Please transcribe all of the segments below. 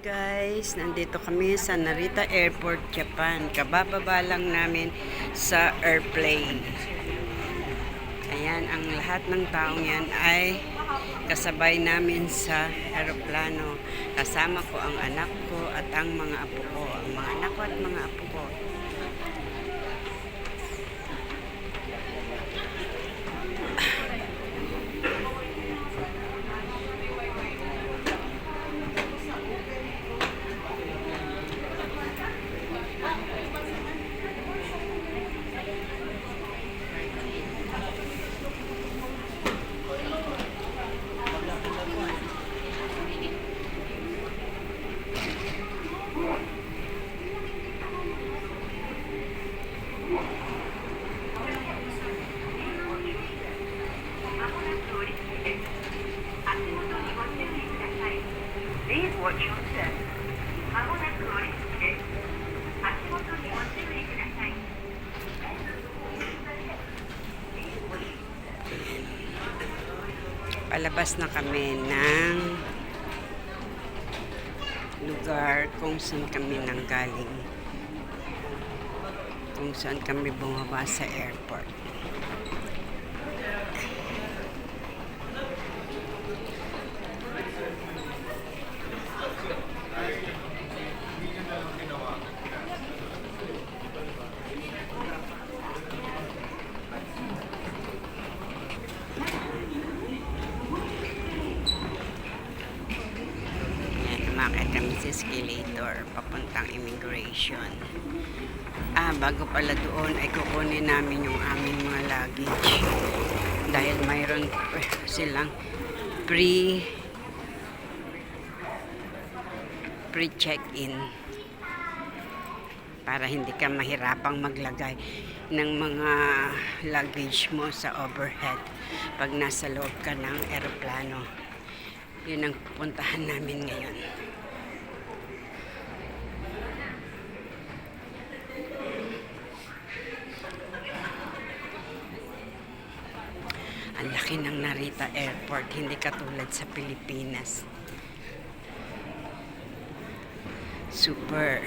Guys, nandito kami sa Narita Airport, Japan. Kabababa lang namin sa airplane. Ayan, ang lahat ng taong yan ay kasabay namin sa aeroplano. Kasama ko ang anak ko at ang mga apo ko. Ang mga anak ko at mga apo ko. Please watch your step. まもなく降り口です。足元にご注意ください。Palabas na kami ng lugar kung saan kami nanggaling. Kung saan kami bumaba sa airport. Umakit kami sa escalator papuntang immigration. Bago pala doon ay kukunin namin yung aming mga luggage dahil mayroon silang pre-check-in para hindi ka mahirapang maglagay ng mga luggage mo sa overhead pag nasa loob ka ng eroplano. Yun ang pupuntahan namin ngayon. Ang laki ng Narita Airport, hindi katulad sa Pilipinas. Super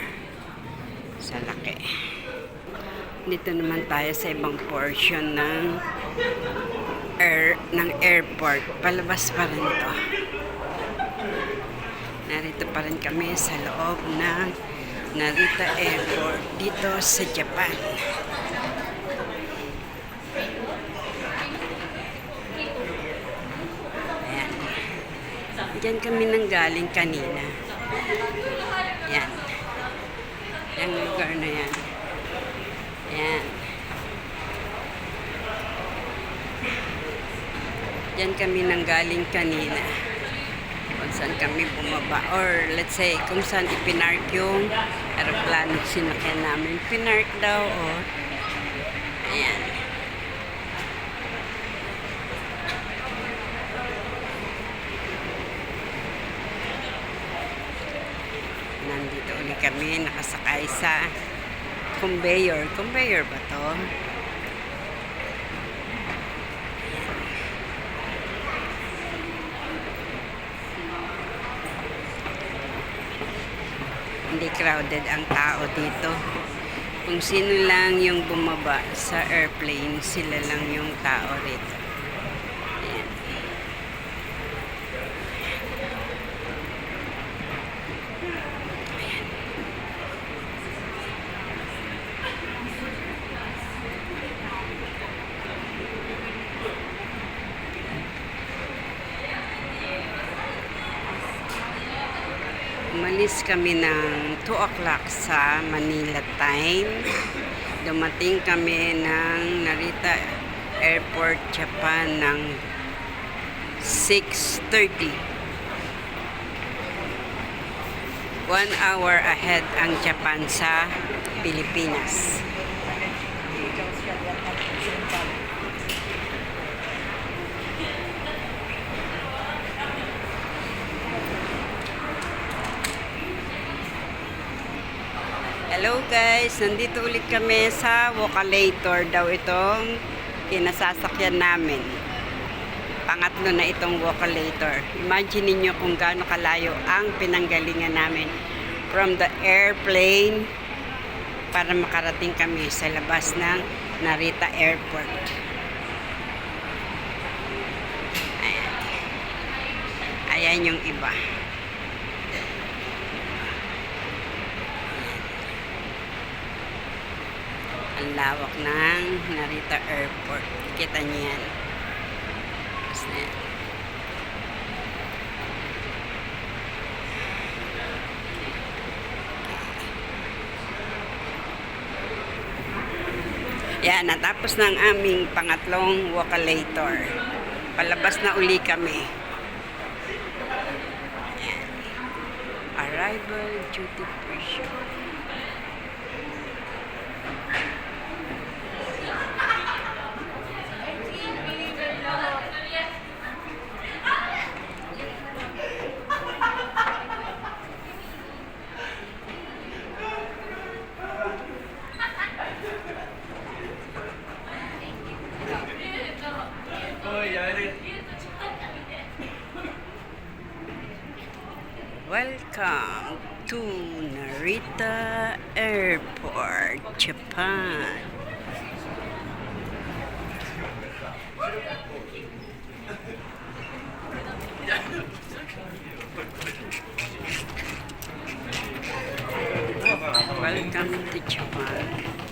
sa laki. Dito naman tayo sa ibang portion ng airport. Palabas pa rin to. Narito pa rin kami sa loob ng Narita Airport dito sa Japan. Ayan. Diyan kami nanggaling kanina. Ayan. Yung lugar na yan. Ayan. Diyan kami nanggaling kanina. Kung saan kami bumaba. Or let's say, kung saan ipinark yung aeroplano sinakyan namin. Pinark daw, oh. Ayan. Nandito ulit kami, nakasakay sa conveyor. Conveyor ba to? Hindi crowded ang tao dito. Kung sino lang yung bumaba sa airplane, sila lang yung tao rito. Ayan. Ayan. Umalis kami ng 2 o'clock sa Manila time. Dumating kami ng Narita Airport, Japan ng 6:30. 1 hour ahead ang Japan sa Pilipinas. Hello guys, nandito ulit kami sa Vocalator daw itong kinasasakyan namin. pangatlo na itong Vocalator. Imagine niyo kung gaano kalayo ang pinanggalingan namin from the airplane para makarating kami sa labas ng Narita Airport. Ayan. Ayan yung iba. Ang lawak ng Narita Airport. Kita niyo yan. Yan, natapos na ang aming pangatlong Vocalator. Palabas na uli kami. Yan. Arrival duty free show. Welcome to Narita Airport, Japan. Welcome to Japan.